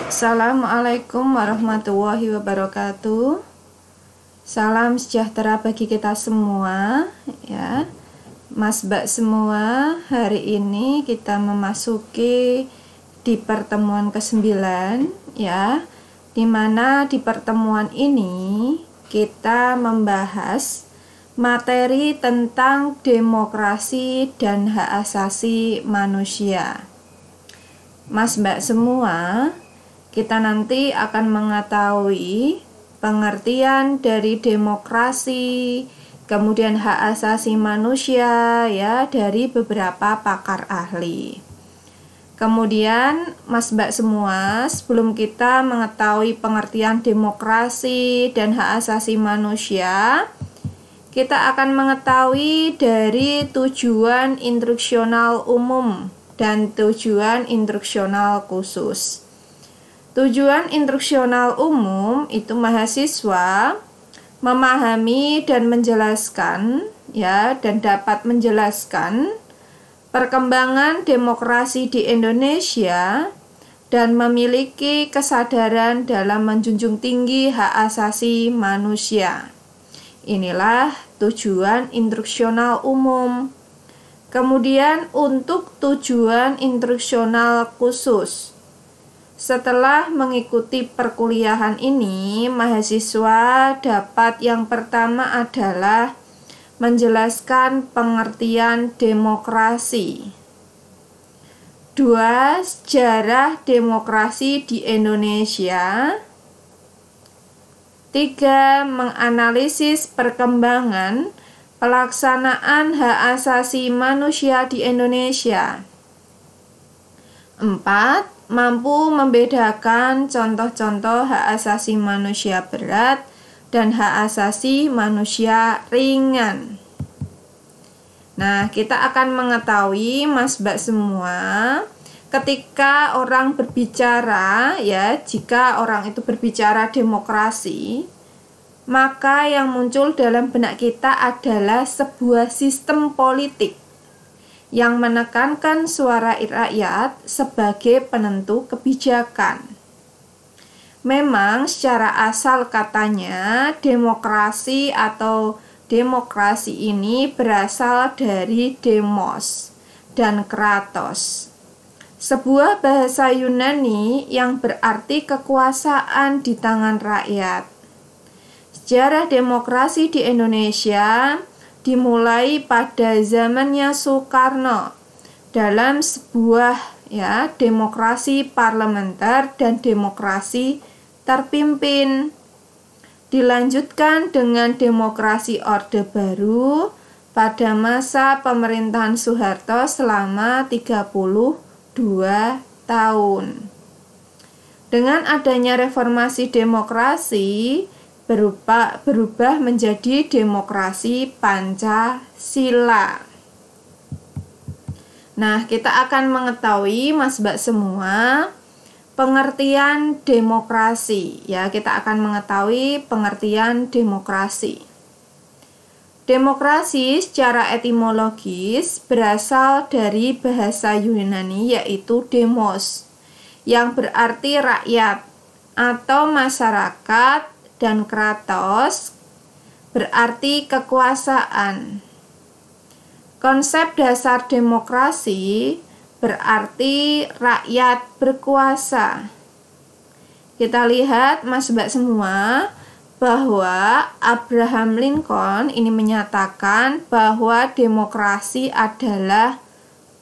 Assalamualaikum warahmatullahi wabarakatuh. Salam sejahtera bagi kita semua ya. Mas Mbak semua, hari ini kita memasuki di pertemuan ke-9 ya. Dimana di pertemuan ini kita membahas materi tentang demokrasi dan hak asasi manusia. Mas Mbak semua, kita nanti akan mengetahui pengertian dari demokrasi, kemudian hak asasi manusia ya dari beberapa pakar ahli. Kemudian Mas Mbak semua, sebelum kita mengetahui pengertian demokrasi dan hak asasi manusia, kita akan mengetahui dari tujuan instruksional umum dan tujuan instruksional khusus. Tujuan instruksional umum itu mahasiswa memahami dan menjelaskan ya dan dapat menjelaskan perkembangan demokrasi di Indonesia dan memiliki kesadaran dalam menjunjung tinggi hak asasi manusia. Inilah tujuan instruksional umum. Kemudian untuk tujuan instruksional khusus. Setelah mengikuti perkuliahan ini, mahasiswa dapat yang pertama adalah menjelaskan pengertian demokrasi. 2. Sejarah demokrasi di Indonesia. 3. Menganalisis perkembangan pelaksanaan hak asasi manusia di Indonesia. 4. Mampu membedakan contoh-contoh hak asasi manusia berat dan hak asasi manusia ringan. Nah, kita akan mengetahui Mas Mbak semua, ketika orang berbicara ya, jika orang itu berbicara demokrasi, maka yang muncul dalam benak kita adalah sebuah sistem politik yang menekankan suara rakyat sebagai penentu kebijakan. Memang secara asal katanya demokrasi atau demokrasi ini berasal dari demos dan kratos, sebuah bahasa Yunani yang berarti kekuasaan di tangan rakyat. Sejarah demokrasi di Indonesia dimulai pada zamannya Soekarno dalam sebuah ya demokrasi parlementer dan demokrasi terpimpin. Dilanjutkan dengan demokrasi Orde Baru pada masa pemerintahan Soeharto selama 32 tahun. Dengan adanya reformasi demokrasi berubah menjadi demokrasi Pancasila. Nah, kita akan mengetahui Mas Mbak semua pengertian demokrasi ya, kita akan mengetahui pengertian demokrasi. Demokrasi secara etimologis berasal dari bahasa Yunani yaitu demos yang berarti rakyat atau masyarakat, dan kratos berarti kekuasaan. Konsep dasar demokrasi berarti rakyat berkuasa. Kita lihat Mas Mbak semua bahwa Abraham Lincoln ini menyatakan bahwa demokrasi adalah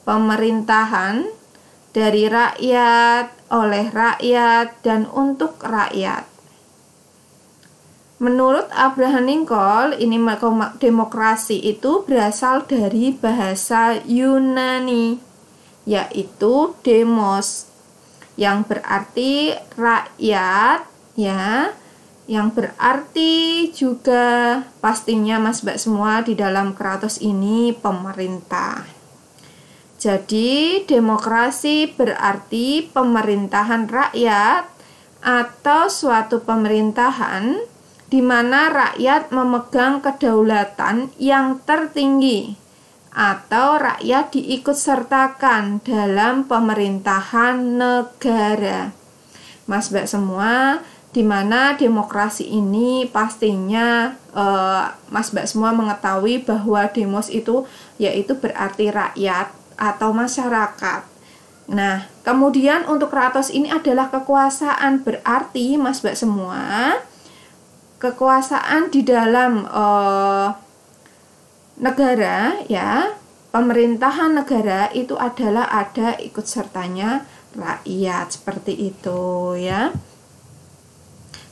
pemerintahan dari rakyat, oleh rakyat, dan untuk rakyat. Menurut Abraham Lincoln, ini demokrasi itu berasal dari bahasa Yunani, yaitu demos, yang berarti rakyat, ya, yang berarti juga pastinya Mas Mbak semua di dalam kratos ini pemerintah. Jadi demokrasi berarti pemerintahan rakyat atau suatu pemerintahan di mana rakyat memegang kedaulatan yang tertinggi atau rakyat diikutsertakan dalam pemerintahan negara. Mas Mbak semua, di mana demokrasi ini pastinya Mas Mbak semua mengetahui bahwa demos itu yaitu berarti rakyat atau masyarakat. Nah, kemudian untuk kratos ini adalah kekuasaan, berarti Mas Mbak semua kekuasaan di dalam negara, ya, pemerintahan negara itu adalah ada ikut sertanya rakyat, seperti itu ya.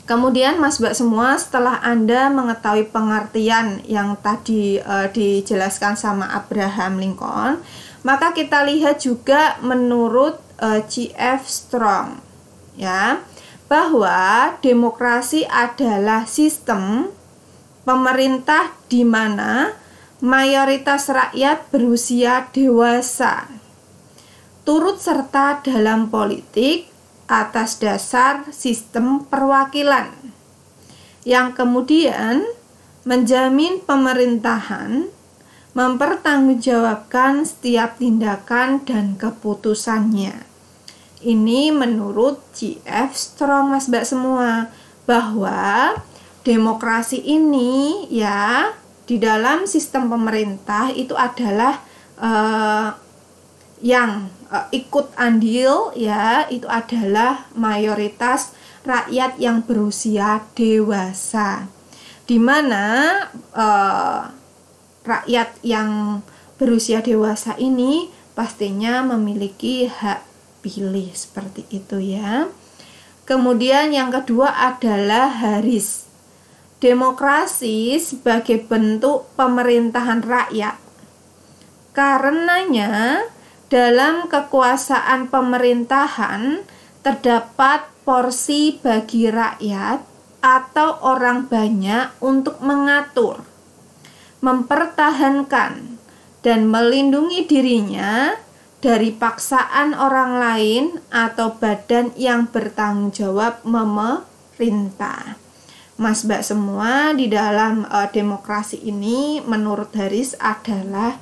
Kemudian Mas Mbak semua, setelah Anda mengetahui pengertian yang tadi dijelaskan sama Abraham Lincoln, maka kita lihat juga menurut G.F. Strong ya, bahwa demokrasi adalah sistem pemerintah di mana mayoritas rakyat berusia dewasa turut serta dalam politik atas dasar sistem perwakilan yang kemudian menjamin pemerintahan mempertanggungjawabkan setiap tindakan dan keputusannya. Ini menurut G.F. Strong, Mas Mbak semua, bahwa demokrasi ini ya di dalam sistem pemerintah itu adalah yang ikut andil ya, itu adalah mayoritas rakyat yang berusia dewasa, di mana rakyat yang berusia dewasa ini pastinya memiliki hak pilih, seperti itu ya. Kemudian yang kedua adalah Harris, demokrasi sebagai bentuk pemerintahan rakyat. Karenanya dalam kekuasaan pemerintahan terdapat porsi bagi rakyat atau orang banyak untuk mengatur, mempertahankan, dan melindungi dirinya dari paksaan orang lain atau badan yang bertanggung jawab memerintah. Mas Mbak semua, di dalam demokrasi ini menurut Harris adalah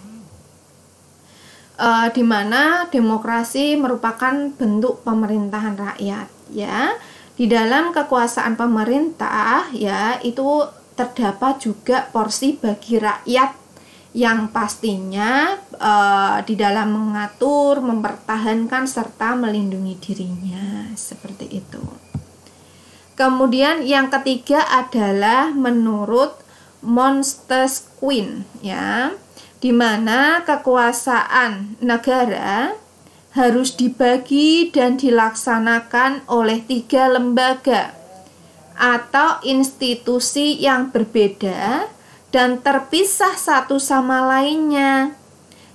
di mana demokrasi merupakan bentuk pemerintahan rakyat ya. Di dalam kekuasaan pemerintah ya, itu terdapat juga porsi bagi rakyat yang pastinya di dalam mengatur, mempertahankan serta melindungi dirinya, seperti itu. Kemudian yang ketiga adalah menurut Montesquieu ya, di mana kekuasaan negara harus dibagi dan dilaksanakan oleh 3 lembaga atau institusi yang berbeda dan terpisah satu sama lainnya,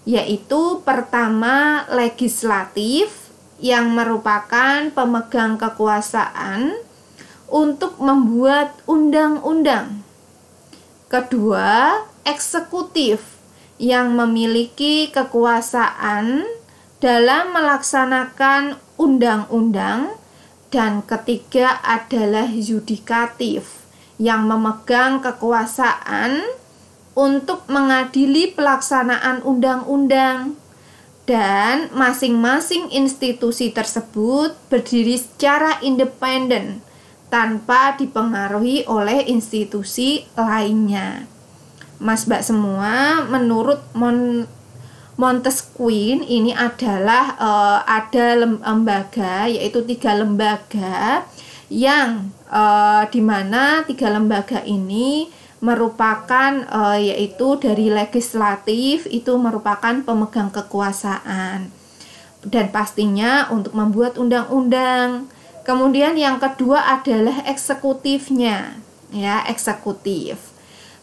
yaitu pertama legislatif yang merupakan pemegang kekuasaan untuk membuat undang-undang, kedua eksekutif yang memiliki kekuasaan dalam melaksanakan undang-undang, dan ketiga adalah yudikatif yang memegang kekuasaan untuk mengadili pelaksanaan undang-undang, dan masing-masing institusi tersebut berdiri secara independen tanpa dipengaruhi oleh institusi lainnya. Mas Mbak semua, menurut Montesquieu ini adalah ada lembaga, yaitu 3 lembaga yang dimana 3 lembaga ini merupakan yaitu dari legislatif itu merupakan pemegang kekuasaan dan pastinya untuk membuat undang-undang. Kemudian yang kedua adalah eksekutifnya ya, eksekutif.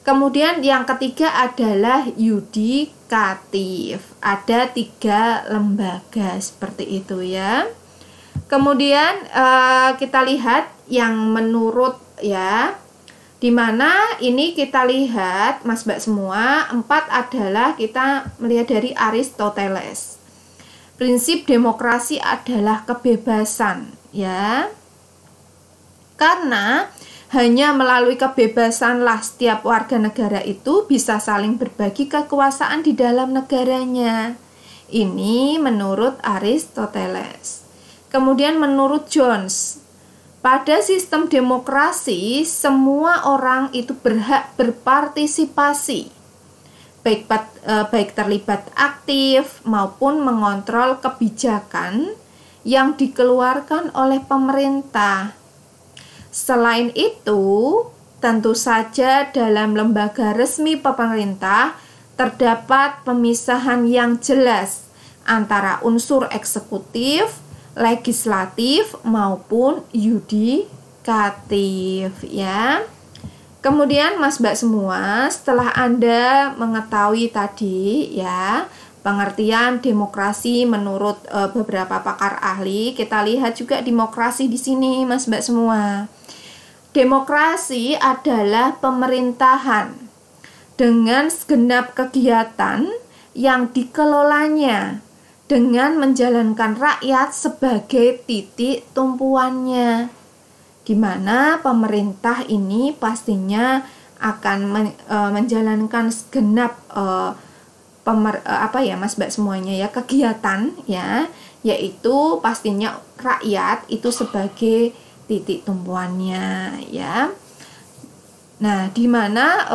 Kemudian yang ketiga adalah yudikatif. Ada 3 lembaga seperti itu ya. Kemudian kita lihat yang menurut ya, dimana ini kita lihat Mas Mbak semua, 4 adalah kita melihat dari Aristoteles. Prinsip demokrasi adalah kebebasan ya. Karena hanya melalui kebebasanlah setiap warga negara itu bisa saling berbagi kekuasaan di dalam negaranya. Ini menurut Aristoteles. Kemudian menurut Jones, Pada sistem demokrasi, semua orang itu berhak berpartisipasi, baik terlibat aktif maupun mengontrol kebijakan yang dikeluarkan oleh pemerintah. Selain itu, tentu saja dalam lembaga resmi pemerintah terdapat pemisahan yang jelas antara unsur eksekutif, legislatif maupun yudikatif ya. Kemudian Mas Mbak semua, setelah Anda mengetahui tadi ya pengertian demokrasi menurut beberapa pakar ahli, kita lihat juga demokrasi di sini Mas Mbak semua. Demokrasi adalah pemerintahan dengan segenap kegiatan yang dikelolanya dengan menjalankan rakyat sebagai titik tumpuannya, di mana pemerintah ini pastinya akan menjalankan segenap Mas Mbak semuanya ya kegiatan ya, yaitu pastinya rakyat itu sebagai titik tumpuannya ya. Nah, di mana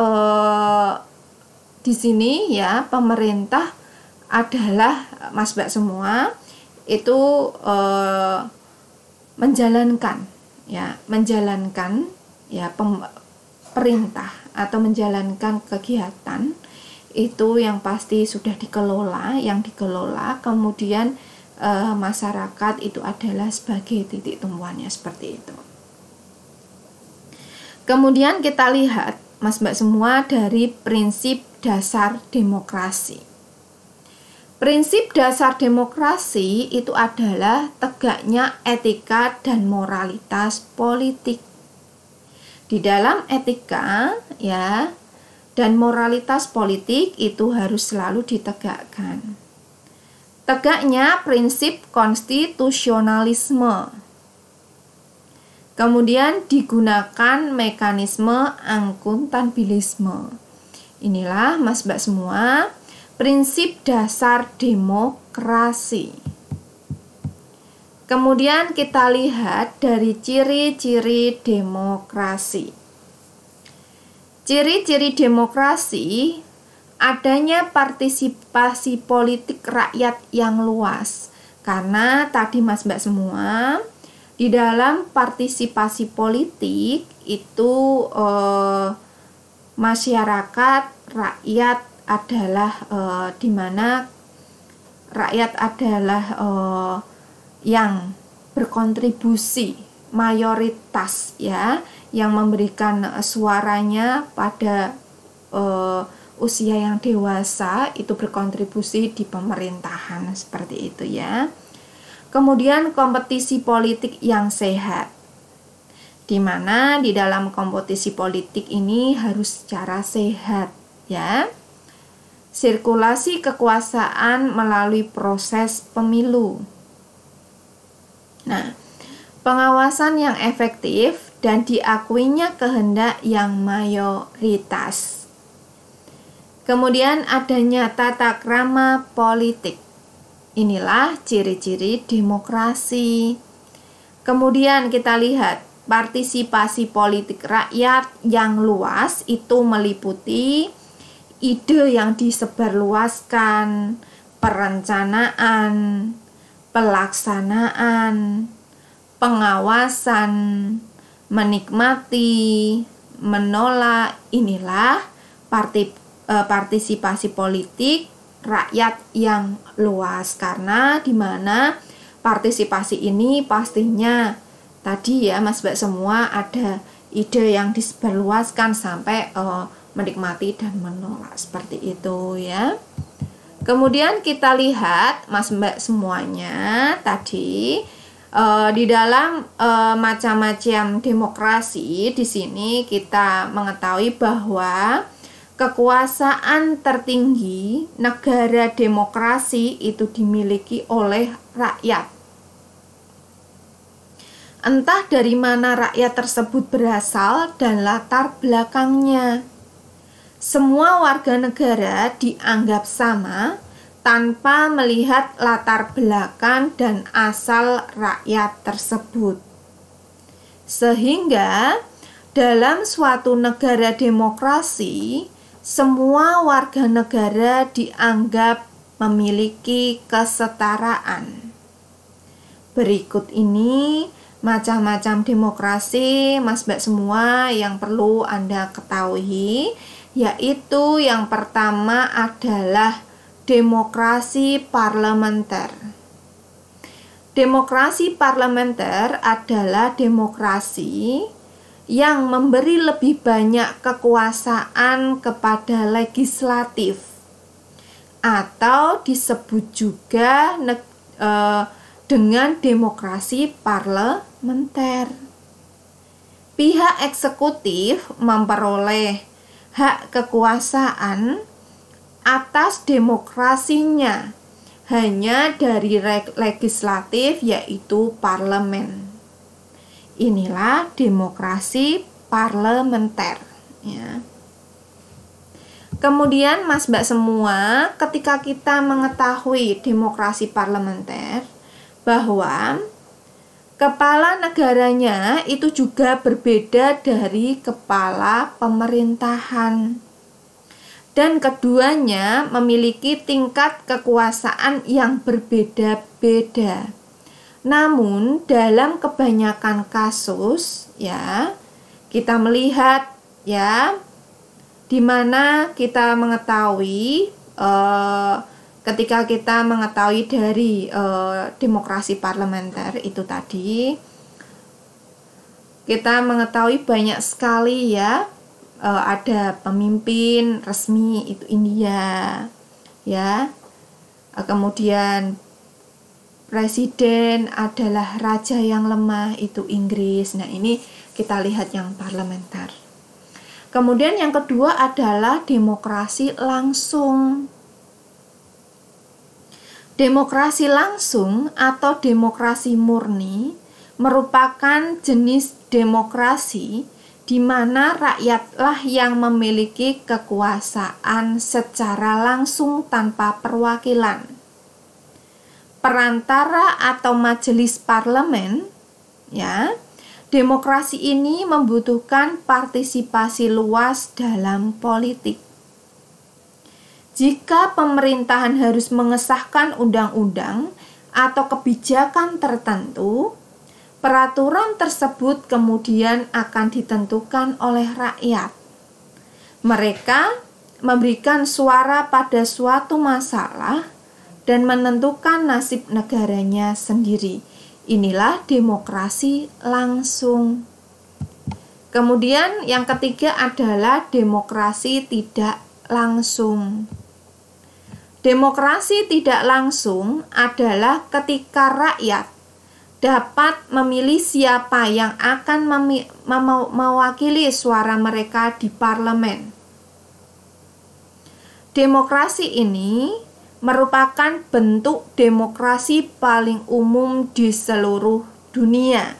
di sini ya pemerintah adalah Mas Mbak semua itu menjalankan perintah atau menjalankan kegiatan itu yang pasti sudah yang dikelola, kemudian masyarakat itu adalah sebagai titik tumpuannya seperti itu. Kemudian kita lihat Mas Mbak semua dari prinsip dasar demokrasi. Prinsip dasar demokrasi itu adalah tegaknya etika dan moralitas politik. Di dalam etika ya dan moralitas politik itu harus selalu ditegakkan. Tegaknya prinsip konstitusionalisme. Kemudian digunakan mekanisme akuntabilisme. Inilah Mas Mbak semua prinsip dasar demokrasi. Kemudian kita lihat dari ciri-ciri demokrasi. Ciri-ciri demokrasi adanya partisipasi politik rakyat yang luas. Karena tadi Mas Mbak semua di dalam partisipasi politik itu masyarakat, rakyat adalah di mana rakyat adalah yang berkontribusi mayoritas ya, yang memberikan suaranya pada usia yang dewasa itu berkontribusi di pemerintahan seperti itu ya. Kemudian kompetisi politik yang sehat, di mana di dalam kompetisi politik ini harus secara sehat ya. Sirkulasi kekuasaan melalui proses pemilu. Nah, pengawasan yang efektif dan diakuinya kehendak yang mayoritas. Kemudian adanya tata krama politik. Inilah ciri-ciri demokrasi. Kemudian kita lihat partisipasi politik rakyat yang luas itu meliputi ide yang disebarluaskan, perencanaan, pelaksanaan, pengawasan, menikmati, menolak. Inilah partisipasi politik rakyat yang luas, karena di mana partisipasi ini pastinya tadi ya Mas Mbak semua ada ide yang disebarluaskan sampai menikmati dan menolak seperti itu ya. Kemudian kita lihat Mas Mbak semuanya tadi di dalam macam-macam demokrasi di sini kita mengetahui bahwa kekuasaan tertinggi negara demokrasi itu dimiliki oleh rakyat. Entah dari mana rakyat tersebut berasal dan latar belakangnya. Semua warga negara dianggap sama tanpa melihat latar belakang dan asal rakyat tersebut. Sehingga dalam suatu negara demokrasi, semua warga negara dianggap memiliki kesetaraan. Berikut ini macam-macam demokrasi, Mas Mbak semua, yang perlu Anda ketahui, yaitu yang pertama adalah demokrasi parlementer. Demokrasi parlementer adalah demokrasi yang memberi lebih banyak kekuasaan kepada legislatif, atau disebut juga dengan demokrasi parlementer. Pihak eksekutif memperoleh hak kekuasaan atas demokrasinya hanya dari legislatif, yaitu parlemen. Inilah demokrasi parlementer, ya. Kemudian Mas Mbak semua, ketika kita mengetahui demokrasi parlementer, bahwa kepala negaranya itu juga berbeda dari kepala pemerintahan, dan keduanya memiliki tingkat kekuasaan yang berbeda-beda. Namun dalam kebanyakan kasus, ya, kita melihat, ya, di mana kita mengetahui ketika kita mengetahui dari demokrasi parlementer itu tadi, kita mengetahui banyak sekali, ya, ada pemimpin resmi itu India, ya, kemudian presiden adalah raja yang lemah itu Inggris. Nah, ini kita lihat yang parlementer. Kemudian yang kedua adalah demokrasi langsung. Demokrasi langsung atau demokrasi murni merupakan jenis demokrasi di mana rakyatlah yang memiliki kekuasaan secara langsung tanpa perwakilan. Perantara atau majelis parlemen, ya, demokrasi ini membutuhkan partisipasi luas dalam politik. Jika pemerintahan harus mengesahkan undang-undang atau kebijakan tertentu, peraturan tersebut kemudian akan ditentukan oleh rakyat. Mereka memberikan suara pada suatu masalah dan menentukan nasib negaranya sendiri. Inilah demokrasi langsung. Kemudian yang ketiga adalah demokrasi tidak langsung. Demokrasi tidak langsung adalah ketika rakyat dapat memilih siapa yang akan mewakili suara mereka di parlemen. Demokrasi ini merupakan bentuk demokrasi paling umum di seluruh dunia.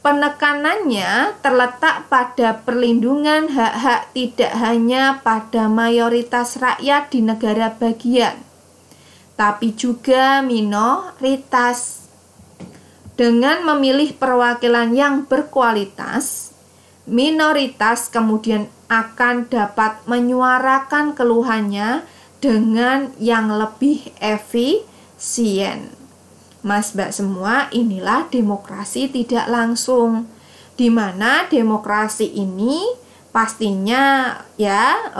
Penekanannya terletak pada perlindungan hak-hak tidak hanya pada mayoritas rakyat di negara bagian, tapi juga minoritas. Dengan memilih perwakilan yang berkualitas, minoritas kemudian akan dapat menyuarakan keluhannya dengan yang lebih efisien. Mas Mbak semua, inilah demokrasi tidak langsung, di mana demokrasi ini pastinya, ya,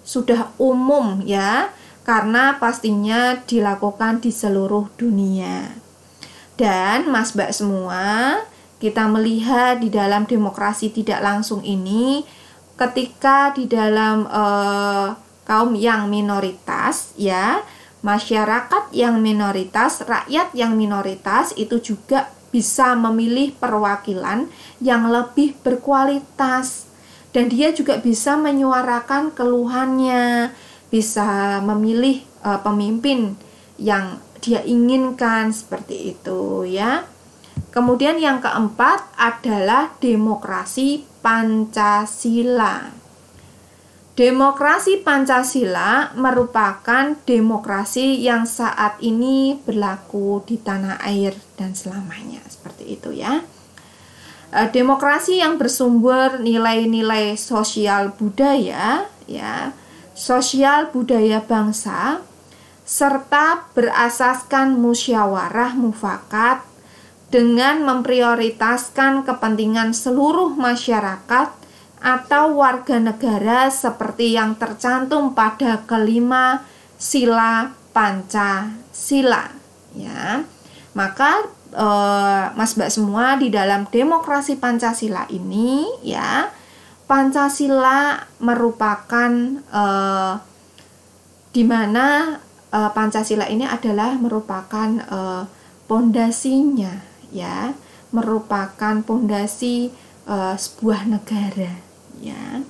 sudah umum, ya, karena pastinya dilakukan di seluruh dunia. Dan Mas Mbak semua, kita melihat di dalam demokrasi tidak langsung ini, ketika di dalam kaum yang minoritas, ya, masyarakat yang minoritas, rakyat yang minoritas itu juga bisa memilih perwakilan yang lebih berkualitas, dan dia juga bisa menyuarakan keluhannya, bisa memilih pemimpin yang dia inginkan, seperti itu, ya. Kemudian yang keempat adalah demokrasi Pancasila. Demokrasi Pancasila merupakan demokrasi yang saat ini berlaku di tanah air dan selamanya, seperti itu, ya. Demokrasi yang bersumber nilai-nilai sosial budaya, ya, sosial budaya bangsa, serta berasaskan musyawarah mufakat dengan memprioritaskan kepentingan seluruh masyarakat atau warga negara seperti yang tercantum pada kelima sila Pancasila, ya. Maka Mas Mbak semua, di dalam demokrasi Pancasila ini, ya, Pancasila merupakan di mana Pancasila ini adalah merupakan pondasinya, ya, merupakan pondasi sebuah negara, ya.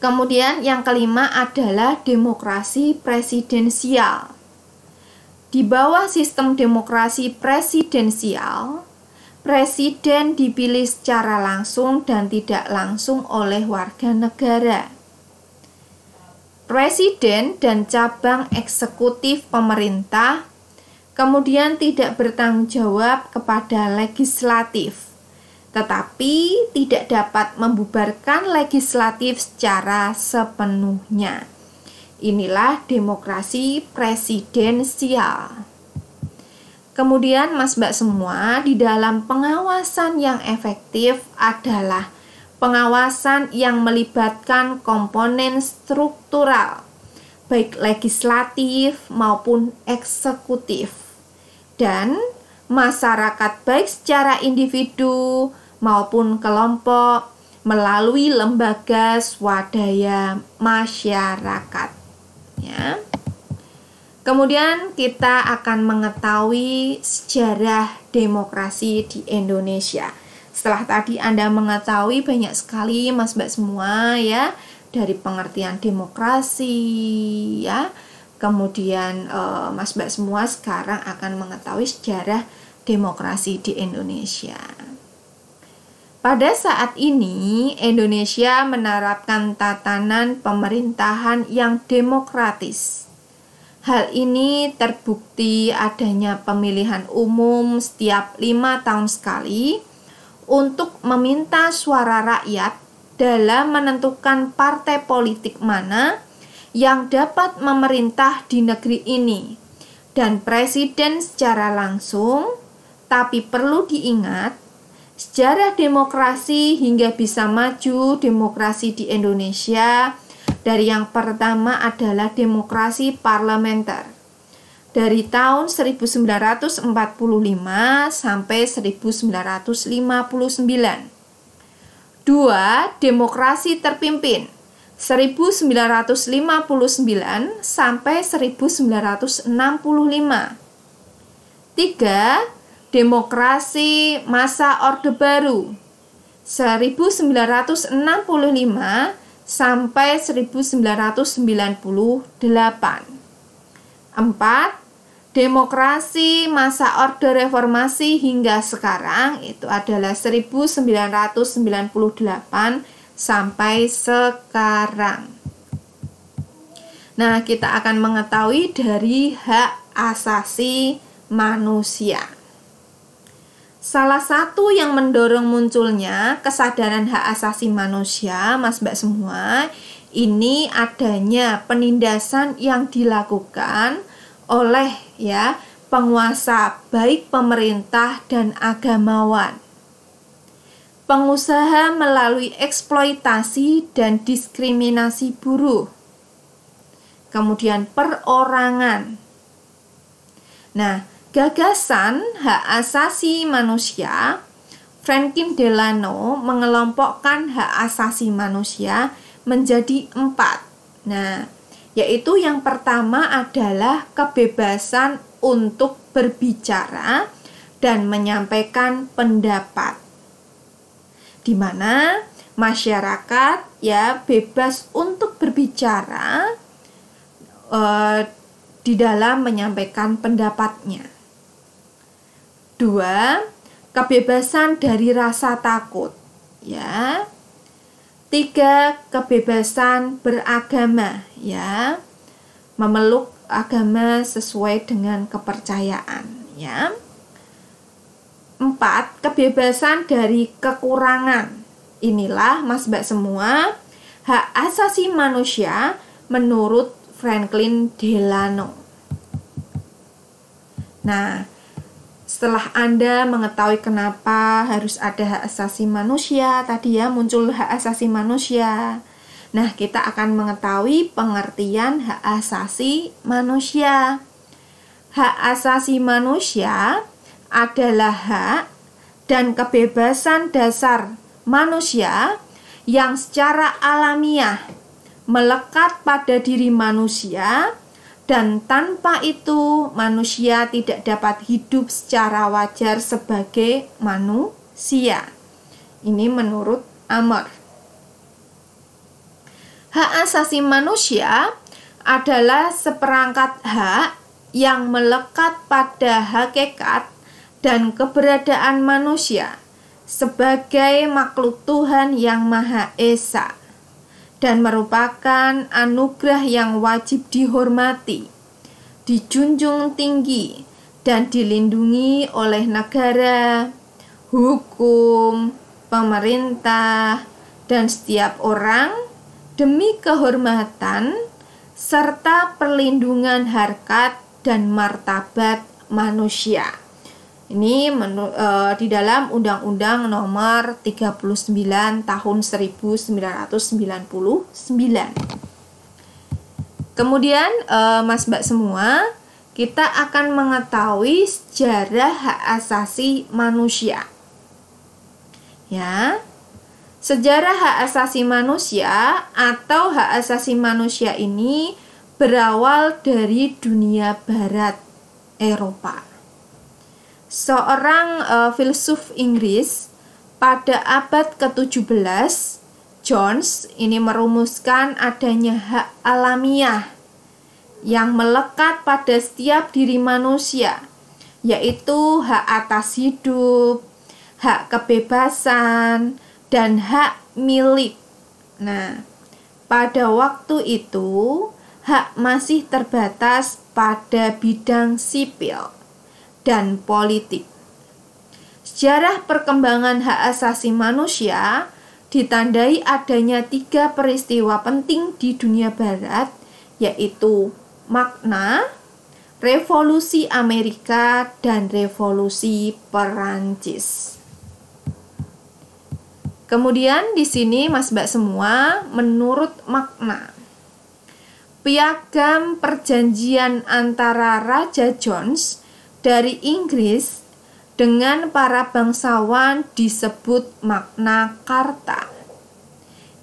Kemudian yang kelima adalah demokrasi presidensial. Di bawah sistem demokrasi presidensial, presiden dipilih secara langsung dan tidak langsung oleh warga negara. Presiden dan cabang eksekutif pemerintah kemudian tidak bertanggung jawab kepada legislatif, tetapi tidak dapat membubarkan legislatif secara sepenuhnya. Inilah demokrasi presidensial. Kemudian Mas Mbak semua, di dalam pengawasan yang efektif adalah pengawasan yang melibatkan komponen struktural, baik legislatif maupun eksekutif, dan masyarakat baik secara individu maupun kelompok melalui lembaga swadaya masyarakat. Ya. Kemudian kita akan mengetahui sejarah demokrasi di Indonesia. Setelah tadi Anda mengetahui banyak sekali Mas Mbak semua, ya, dari pengertian demokrasi, ya. Kemudian Mas Mbak semua sekarang akan mengetahui sejarah demokrasi di Indonesia. Pada saat ini Indonesia menerapkan tatanan pemerintahan yang demokratis. Hal ini terbukti adanya pemilihan umum setiap 5 tahun sekali untuk meminta suara rakyat dalam menentukan partai politik mana yang dapat memerintah di negeri ini, dan presiden secara langsung. Tapi perlu diingat, sejarah demokrasi hingga bisa maju demokrasi di Indonesia dari yang pertama adalah demokrasi parlementer dari tahun 1945 sampai 1959. 2. Demokrasi terpimpin 1959 sampai 1965. 3. Demokrasi masa Orde Baru 1965 sampai 1998. 4. Demokrasi masa Orde Reformasi hingga sekarang itu adalah 1998 sampai sekarang. Nah, kita akan mengetahui dari hak asasi manusia. Salah satu yang mendorong munculnya kesadaran hak asasi manusia, Mas Mbak semua, ini adanya penindasan yang dilakukan oleh, ya, penguasa baik pemerintah dan agamawan. Pengusaha melalui eksploitasi dan diskriminasi buruh. Kemudian perorangan. Nah, gagasan hak asasi manusia, Franklin Delano mengelompokkan hak asasi manusia menjadi 4. Nah, yaitu yang pertama adalah kebebasan untuk berbicara dan menyampaikan pendapat, di mana masyarakat, ya, bebas untuk berbicara di dalam menyampaikan pendapatnya. 2. Kebebasan dari rasa takut, ya. 3. Kebebasan beragama, ya. Memeluk agama sesuai dengan kepercayaan, ya. 4, kebebasan dari kekurangan. Inilah Mas Mbak semua hak asasi manusia menurut Franklin Delano. Nah, setelah Anda mengetahui kenapa harus ada hak asasi manusia, tadi ya muncul hak asasi manusia. Nah, kita akan mengetahui pengertian hak asasi manusia. Hak asasi manusia adalah hak dan kebebasan dasar manusia yang secara alamiah melekat pada diri manusia, dan tanpa itu manusia tidak dapat hidup secara wajar sebagai manusia. Ini menurut Amer. Hak asasi manusia adalah seperangkat hak yang melekat pada hakikat dan keberadaan manusia sebagai makhluk Tuhan yang Maha Esa, dan merupakan anugerah yang wajib dihormati, dijunjung tinggi, dan dilindungi oleh negara, hukum, pemerintah, dan setiap orang demi kehormatan serta perlindungan harkat dan martabat manusia. Ini di dalam Undang-Undang Nomor 39 Tahun 1999. Kemudian Mas Mbak semua, kita akan mengetahui sejarah hak asasi manusia. Ya. Sejarah hak asasi manusia atau hak asasi manusia ini berawal dari dunia barat Eropa. Seorang filsuf Inggris pada abad ke-17, Jones, ini merumuskan adanya hak alamiah yang melekat pada setiap diri manusia, yaitu hak atas hidup, hak kebebasan, dan hak milik. Nah, pada waktu itu hak masih terbatas pada bidang sipil dan politik. Sejarah perkembangan hak asasi manusia ditandai adanya 3 peristiwa penting di dunia barat, yaitu Magna, Revolusi Amerika, dan Revolusi Perancis. Kemudian di sini Mas Mbak semua, menurut Magna, piagam perjanjian antara Raja Jones dari Inggris dengan para bangsawan disebut Magna Carta.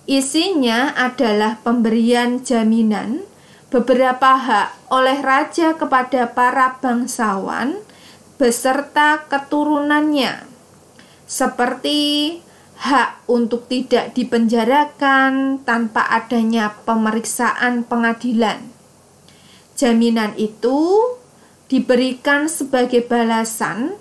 Isinya adalah pemberian jaminan beberapa hak oleh raja kepada para bangsawan beserta keturunannya, seperti hak untuk tidak dipenjarakan tanpa adanya pemeriksaan pengadilan. Jaminan itu diberikan sebagai balasan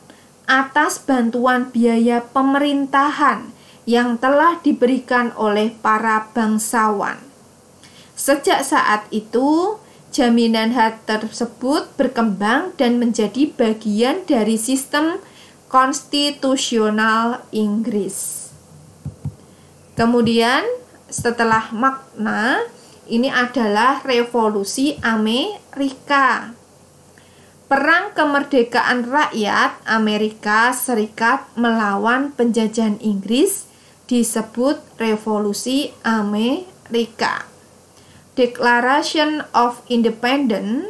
atas bantuan biaya pemerintahan yang telah diberikan oleh para bangsawan. Sejak saat itu, jaminan hak tersebut berkembang dan menjadi bagian dari sistem konstitusional Inggris. Kemudian setelah Magna, ini adalah Revolusi Amerika. Perang kemerdekaan rakyat Amerika Serikat melawan penjajahan Inggris disebut Revolusi Amerika. Declaration of Independence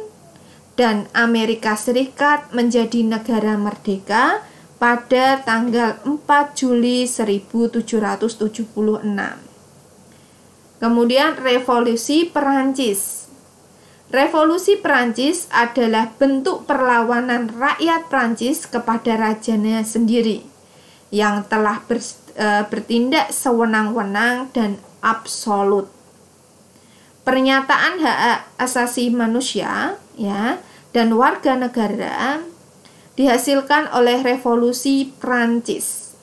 dan Amerika Serikat menjadi negara merdeka pada tanggal 4 Juli 1776. Kemudian Revolusi Perancis. Revolusi Perancis adalah bentuk perlawanan rakyat Perancis kepada rajanya sendiri yang telah bertindak sewenang-wenang dan absolut. Pernyataan hak asasi manusia dan warga negara dihasilkan oleh Revolusi Perancis.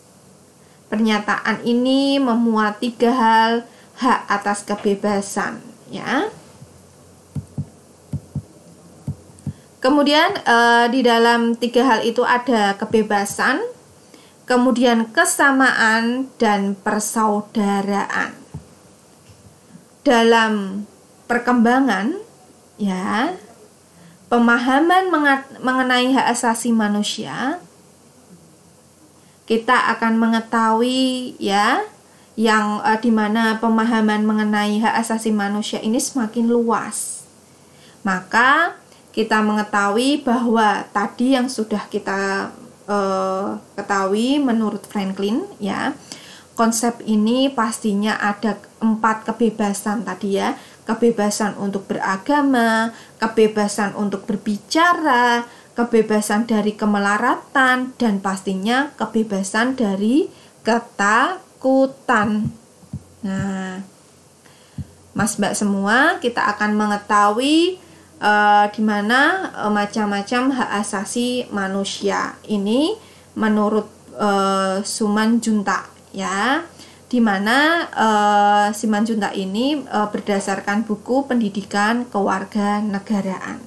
Pernyataan ini memuat 3 hal hak atas kebebasan, Kemudian di dalam 3 hal itu ada kebebasan, kemudian kesamaan dan persaudaraan. Dalam perkembangan, ya, pemahaman mengenai hak asasi manusia, kita akan mengetahui, ya, yang dimana pemahaman mengenai hak asasi manusia ini semakin luas. Maka kita mengetahui bahwa tadi yang sudah kita ketahui menurut Franklin, ya, konsep ini pastinya ada 4 kebebasan tadi, ya. Kebebasan untuk beragama, kebebasan untuk berbicara, kebebasan dari kemelaratan, dan pastinya kebebasan dari ketakutan. Nah, Mas Mbak semua, kita akan mengetahui di mana macam-macam hak asasi manusia ini menurut Simanjuntak, ya, di mana Simanjuntak ini berdasarkan buku Pendidikan Kewarganegaraan.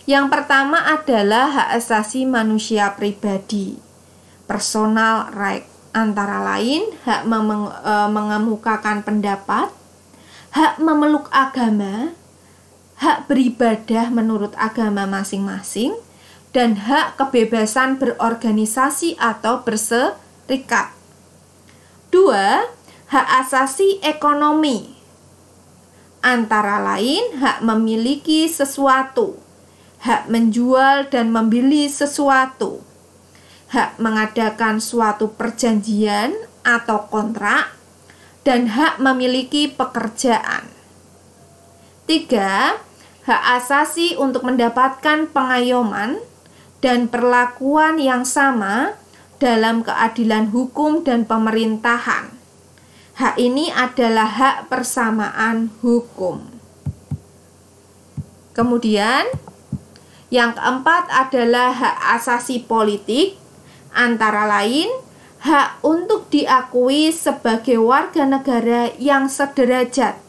Yang pertama adalah hak asasi manusia pribadi, personal right, antara lain hak mengemukakan pendapat, hak memeluk agama, hak beribadah menurut agama masing-masing, dan hak kebebasan berorganisasi atau berserikat. 2. Hak asasi ekonomi, antara lain hak memiliki sesuatu, hak menjual dan membeli sesuatu, hak mengadakan suatu perjanjian atau kontrak, dan hak memiliki pekerjaan. 3. Hak asasi untuk mendapatkan pengayoman dan perlakuan yang sama dalam keadilan hukum dan pemerintahan. Hak ini adalah hak persamaan hukum. Kemudian, yang keempat adalah hak asasi politik, antara lain hak untuk diakui sebagai warga negara yang sederajat,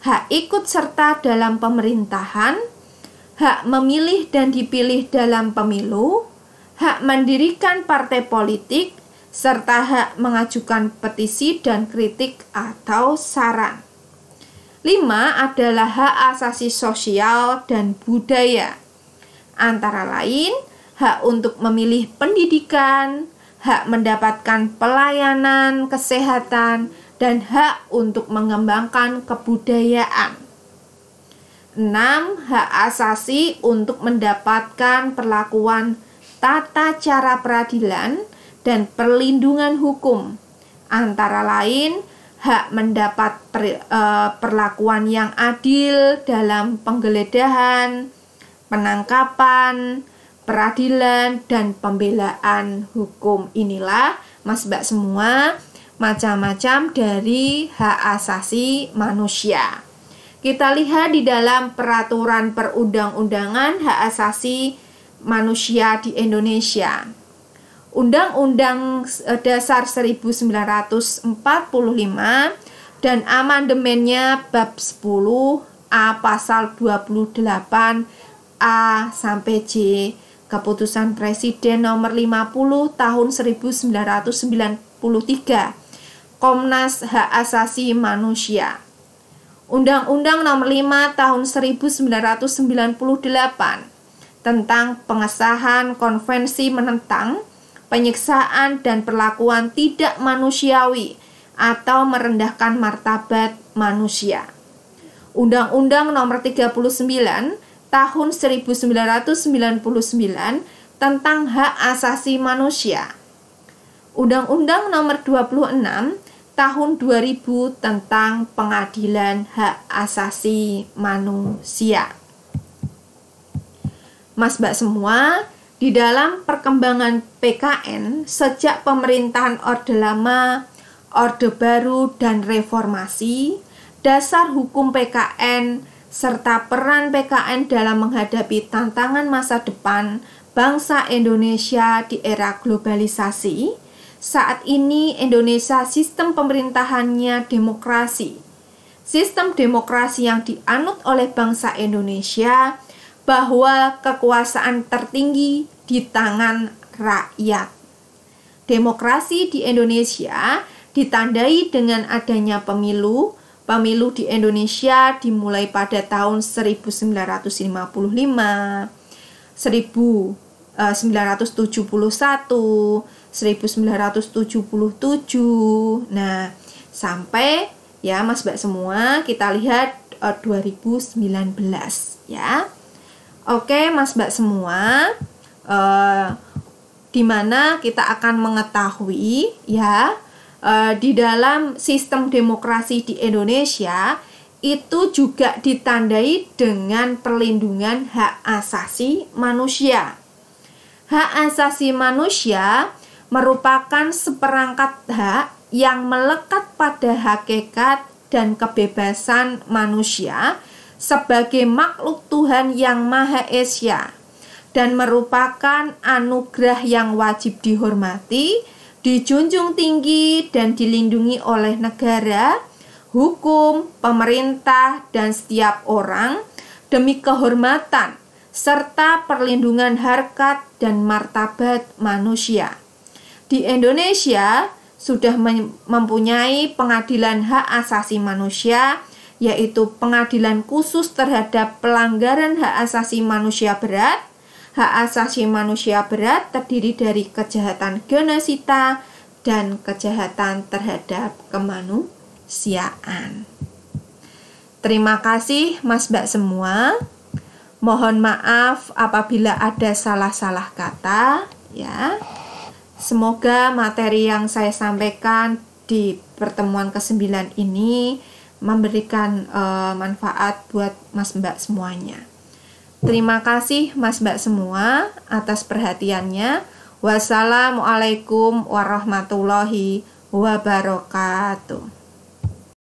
hak ikut serta dalam pemerintahan, hak memilih dan dipilih dalam pemilu, hak mendirikan partai politik, serta hak mengajukan petisi dan kritik atau saran. 5 adalah hak asasi sosial dan budaya, antara lain hak untuk memilih pendidikan, hak mendapatkan pelayanan kesehatan, dan hak untuk mengembangkan kebudayaan. 6. Hak asasi untuk mendapatkan perlakuan tata cara peradilan dan perlindungan hukum, antara lain hak mendapat perlakuan yang adil dalam penggeledahan, penangkapan, peradilan, dan pembelaan hukum. Inilah, Mas Mbak semua, macam-macam dari hak asasi manusia. Kita lihat di dalam peraturan perundang-undangan hak asasi manusia di Indonesia. Undang-Undang Dasar 1945 dan amandemennya bab 10A pasal 28A sampai J, Keputusan Presiden nomor 50 tahun 1993, Komnas Hak Asasi Manusia. Undang-Undang nomor 5 tahun 1998 tentang pengesahan konvensi menentang penyiksaan dan perlakuan tidak manusiawi atau merendahkan martabat manusia. Undang-Undang nomor 39 tahun 1999 tentang hak asasi manusia. Undang-Undang nomor 26 tahun 2000 tentang pengadilan hak asasi manusia. Mas Mbak semua, di dalam perkembangan PKN sejak pemerintahan Orde Lama, Orde Baru, dan Reformasi, dasar hukum PKN, serta peran PKN dalam menghadapi tantangan masa depan bangsa Indonesia di era globalisasi. Saat ini Indonesia sistem pemerintahannya demokrasi. Sistem demokrasi yang dianut oleh bangsa Indonesia bahwa kekuasaan tertinggi di tangan rakyat. Demokrasi di Indonesia ditandai dengan adanya pemilu. Pemilu di Indonesia dimulai pada tahun 1955, 1971, 1977. Nah, sampai ya Mas Mbak semua kita lihat 2019 ya. Oke Mas Mbak semua, di mana kita akan mengetahui ya, di dalam sistem demokrasi di Indonesia itu juga ditandai dengan perlindungan hak asasi manusia. Hak asasi manusia merupakan seperangkat hak yang melekat pada hakikat dan kebebasan manusia sebagai makhluk Tuhan yang Maha Esa dan merupakan anugerah yang wajib dihormati, dijunjung tinggi dan dilindungi oleh negara, hukum, pemerintah, dan setiap orang demi kehormatan serta perlindungan harkat dan martabat manusia. Di Indonesia sudah mempunyai pengadilan hak asasi manusia, yaitu pengadilan khusus terhadap pelanggaran hak asasi manusia berat. Hak asasi manusia berat terdiri dari kejahatan genosida dan kejahatan terhadap kemanusiaan. Terima kasih Mas Mbak semua. Mohon maaf apabila ada salah-salah kata ya. Semoga materi yang saya sampaikan di pertemuan ke-9 ini memberikan manfaat buat Mas Mbak semuanya. Terima kasih Mas Mbak semua atas perhatiannya. Wassalamualaikum warahmatullahi wabarakatuh.